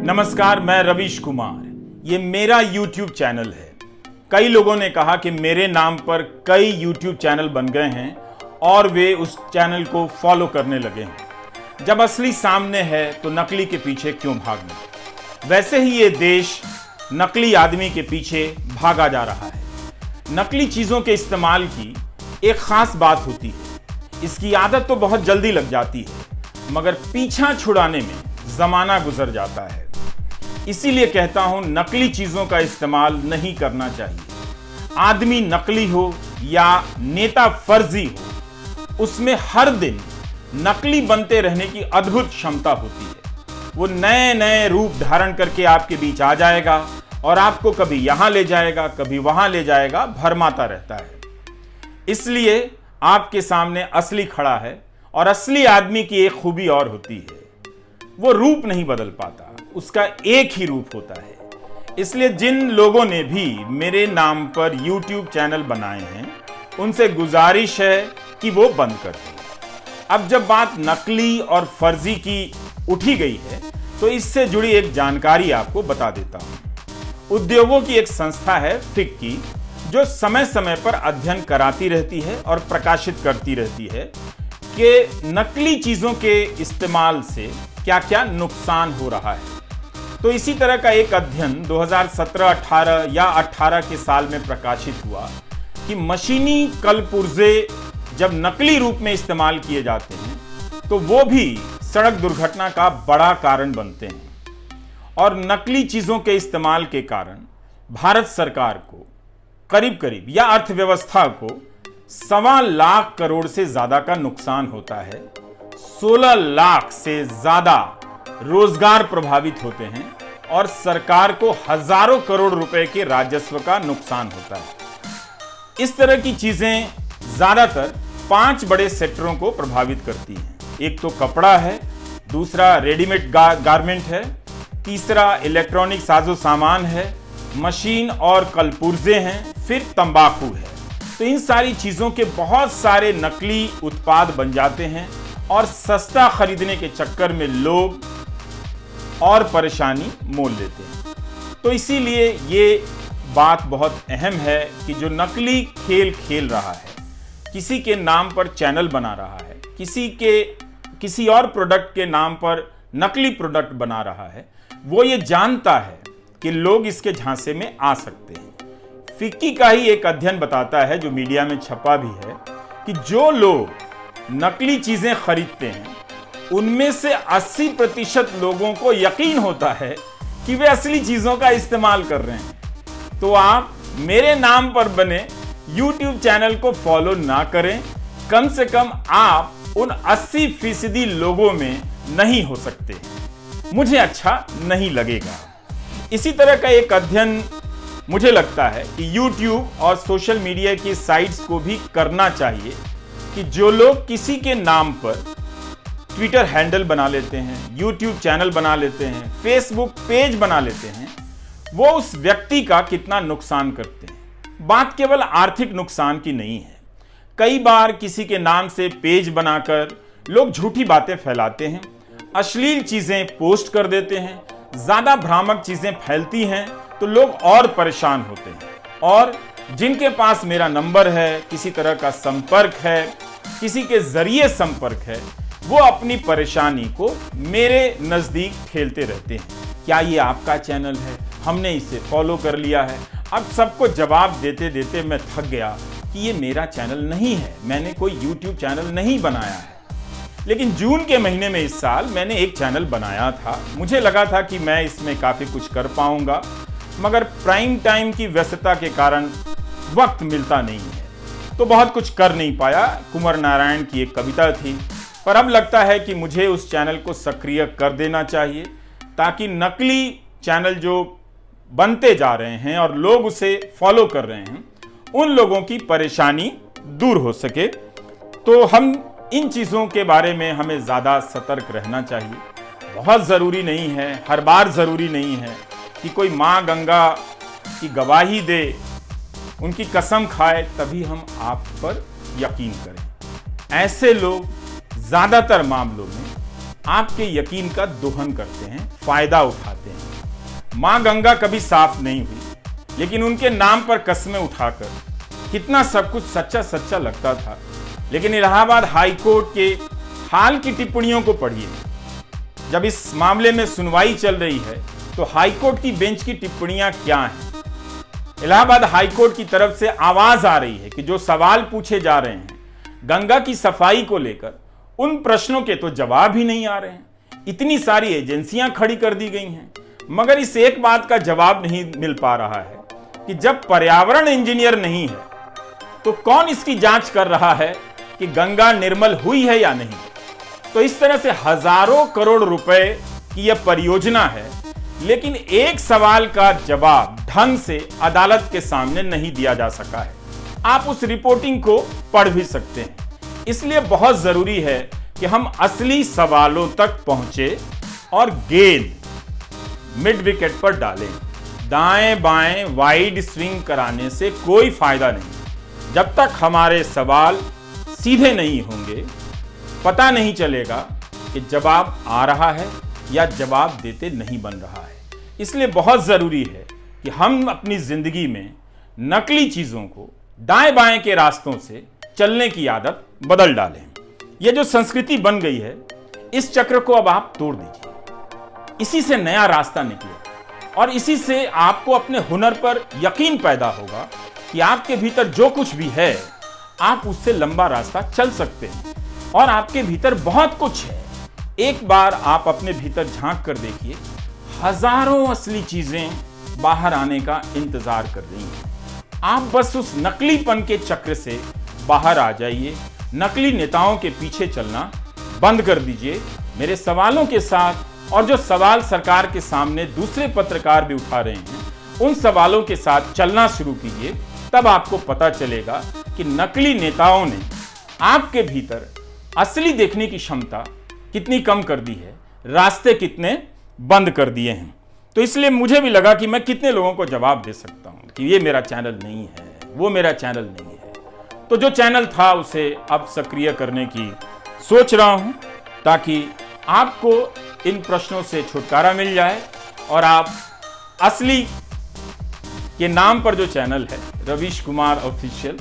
नमस्कार, मैं रवीश कुमार। ये मेरा YouTube चैनल है। कई लोगों ने कहा कि मेरे नाम पर कई YouTube चैनल बन गए हैं और वे उस चैनल को फॉलो करने लगे हैं। जब असली सामने है तो नकली के पीछे क्यों भागना? वैसे ही ये देश नकली आदमी के पीछे भागा जा रहा है। नकली चीजों के इस्तेमाल की एक खास बात होती है। इसकी आदत तो बहुत जल्दी लग जाती है, मगर पीछा छुड़ाने में जमाना गुजर जाता है। इसीलिए कहता हूं, नकली चीजों का इस्तेमाल नहीं करना चाहिए। आदमी नकली हो या नेता फर्जी हो, उसमें हर दिन नकली बनते रहने की अद्भुत क्षमता होती है। वो नए नए रूप धारण करके आपके बीच आ जाएगा और आपको कभी यहां ले जाएगा, कभी वहां ले जाएगा, भरमाता रहता है। इसलिए आपके सामने असली खड़ा है और असली आदमी की एक खूबी और होती है, वो रूप नहीं बदल पाता, उसका एक ही रूप होता है। इसलिए जिन लोगों ने भी मेरे नाम पर YouTube चैनल बनाए हैं, उनसे गुजारिश है कि वो बंद कर दें। अब जब बात नकली और फर्जी की उठी गई है, तो इससे जुड़ी एक जानकारी आपको बता देता हूं। उद्योगों की एक संस्था है फिक्की, जो समय समय पर अध्ययन कराती रहती है और प्रकाशित करती रहती है कि नकली चीजों के इस्तेमाल से क्या क्या नुकसान हो रहा है। तो इसी तरह का एक अध्ययन 2017-18 या 18 के साल में प्रकाशित हुआ कि मशीनी कलपुर्जे जब नकली रूप में इस्तेमाल किए जाते हैं तो वो भी सड़क दुर्घटना का बड़ा कारण बनते हैं। और नकली चीजों के इस्तेमाल के कारण भारत सरकार को करीब करीब या अर्थव्यवस्था को 1.25 लाख करोड़ से ज्यादा का नुकसान होता है। 16 लाख से ज्यादा रोजगार प्रभावित होते हैं और सरकार को हजारों करोड़ रुपए के राजस्व का नुकसान होता है। इस तरह की चीजें ज्यादातर 5 बड़े सेक्टरों को प्रभावित करती हैं। एक तो कपड़ा है, दूसरा रेडीमेड गारमेंट है, तीसरा इलेक्ट्रॉनिक साजो सामान है, मशीन और कलपुर्जे हैं, फिर तंबाकू है। तो इन सारी चीजों के बहुत सारे नकली उत्पाद बन जाते हैं और सस्ता खरीदने के चक्कर में लोग और परेशानी मोल लेते हैं। तो इसीलिए ये बात बहुत अहम है कि जो नकली खेल खेल रहा है, किसी के नाम पर चैनल बना रहा है, किसी और प्रोडक्ट के नाम पर नकली प्रोडक्ट बना रहा है, वो ये जानता है कि लोग इसके झांसे में आ सकते हैं। फिक्की का ही एक अध्ययन बताता है, जो मीडिया में छपा भी है, कि जो लोग नकली चीजें खरीदते हैं उनमें से 80% लोगों को यकीन होता है कि वे असली चीजों का इस्तेमाल कर रहे हैं। तो आप मेरे नाम पर बने YouTube चैनल को फॉलो ना करें। कम से कम आप उन 80% लोगों में नहीं हो सकते। मुझे अच्छा नहीं लगेगा। इसी तरह का एक अध्ययन मुझे लगता है कि YouTube और सोशल मीडिया की साइट्स को भी करना चाहिए कि जो लोग किसी के नाम पर ट्विटर हैंडल बना लेते हैं, YouTube चैनल बना लेते हैं, Facebook पेज बना लेते हैं, वो उस व्यक्ति का कितना नुकसान करते हैं। बात केवल आर्थिक नुकसान की नहीं है। कई बार किसी के नाम से पेज बनाकर लोग झूठी बातें फैलाते हैं, अश्लील चीजें पोस्ट कर देते हैं, ज्यादा भ्रामक चीजें फैलती हैं तो लोग और परेशान होते हैं। और जिनके पास मेरा नंबर है, किसी तरह का संपर्क है, किसी के जरिए संपर्क है, वो अपनी परेशानी को मेरे नजदीक ठेलते रहते हैं। क्या ये आपका चैनल है? हमने इसे फॉलो कर लिया है। अब सबको जवाब देते देते मैं थक गया कि ये मेरा चैनल नहीं है, मैंने कोई YouTube चैनल नहीं बनाया है। लेकिन जून के महीने में इस साल मैंने एक चैनल बनाया था। मुझे लगा था कि मैं इसमें काफी कुछ कर पाऊंगा, मगर प्राइम टाइम की व्यस्तता के कारण वक्त मिलता नहीं है, तो बहुत कुछ कर नहीं पाया। कुंवर नारायण की एक कविता थी। पर अब लगता है कि मुझे उस चैनल को सक्रिय कर देना चाहिए, ताकि नकली चैनल जो बनते जा रहे हैं और लोग उसे फॉलो कर रहे हैं, उन लोगों की परेशानी दूर हो सके। तो हम इन चीज़ों के बारे में हमें ज़्यादा सतर्क रहना चाहिए। बहुत ज़रूरी नहीं है, हर बार ज़रूरी नहीं है कि कोई माँ गंगा की गवाही दे, उनकी कसम खाए तभी हम आप पर यकीन करें। ऐसे लोग ज़्यादातर मामलों में आपके यकीन का दोहन करते हैं, फायदा उठाते हैं। मां गंगा कभी साफ नहीं हुई, लेकिन उनके नाम पर कस्में उठाकर कितना सब कुछ सच्चा सच्चा लगता था। लेकिन इलाहाबाद हाईकोर्ट के हाल की टिप्पणियों को पढ़िए। जब इस मामले में सुनवाई चल रही है तो हाईकोर्ट की बेंच की टिप्पणियां क्या हैं? इलाहाबाद हाईकोर्ट की तरफ से आवाज आ रही है कि जो सवाल पूछे जा रहे हैं गंगा की सफाई को लेकर, उन प्रश्नों के तो जवाब ही नहीं आ रहे हैं। इतनी सारी एजेंसियां खड़ी कर दी गई हैं, मगर इस एक बात का जवाब नहीं मिल पा रहा है कि जब पर्यावरण इंजीनियर नहीं है तो कौन इसकी जांच कर रहा है कि गंगा निर्मल हुई है या नहीं। तो इस तरह से हजारों करोड़ रुपए की यह परियोजना है, लेकिन एक सवाल का जवाब ढंग से अदालत के सामने नहीं दिया जा सका है। आप उस रिपोर्टिंग को पढ़ भी सकते हैं। इसलिए बहुत जरूरी है कि हम असली सवालों तक पहुंचे और गेंद मिड विकेट पर डालें। दाएं बाएं वाइड स्विंग कराने से कोई फायदा नहीं। जब तक हमारे सवाल सीधे नहीं होंगे, पता नहीं चलेगा कि जवाब आ रहा है या जवाब देते नहीं बन रहा है। इसलिए बहुत जरूरी है कि हम अपनी जिंदगी में नकली चीजों को, दाएं बाएं के रास्तों से चलने की आदत बदल डालें। यह जो संस्कृति बन गई है, इस चक्र को अब आप तोड़ दीजिए। इसी से नया रास्ता निकले और इसी से आपको अपने हुनर पर यकीन पैदा होगा कि आपके भीतर जो कुछ भी है, आप उससे लंबा रास्ता चल सकते हैं और आपके भीतर बहुत कुछ है। एक बार आप अपने भीतर झांक कर देखिए, हजारों असली चीजें बाहर आने का इंतजार कर रही हैं। आप बस उस नकलीपन के चक्र से बाहर आ जाइए। नकली नेताओं के पीछे चलना बंद कर दीजिए। मेरे सवालों के साथ, और जो सवाल सरकार के सामने दूसरे पत्रकार भी उठा रहे हैं, उन सवालों के साथ चलना शुरू कीजिए। तब आपको पता चलेगा कि नकली नेताओं ने आपके भीतर असली देखने की क्षमता कितनी कम कर दी है, रास्ते कितने बंद कर दिए हैं। तो इसलिए मुझे भी लगा कि मैं कितने लोगों को जवाब दे सकता हूं कि ये मेरा चैनल नहीं है, वो मेरा चैनल नहीं है। तो जो चैनल था उसे अब सक्रिय करने की सोच रहा हूं, ताकि आपको इन प्रश्नों से छुटकारा मिल जाए और आप असली के नाम पर जो चैनल है रवीश कुमार ऑफिशियल,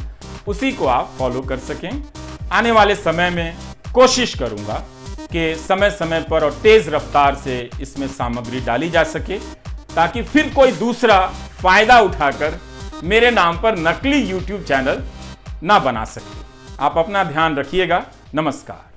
उसी को आप फॉलो कर सकें। आने वाले समय में कोशिश करूंगा कि समय समय पर और तेज रफ्तार से इसमें सामग्री डाली जा सके, ताकि फिर कोई दूसरा फायदा उठाकर मेरे नाम पर नकली YouTube चैनल ना बना सके। आप अपना ध्यान रखिएगा। नमस्कार।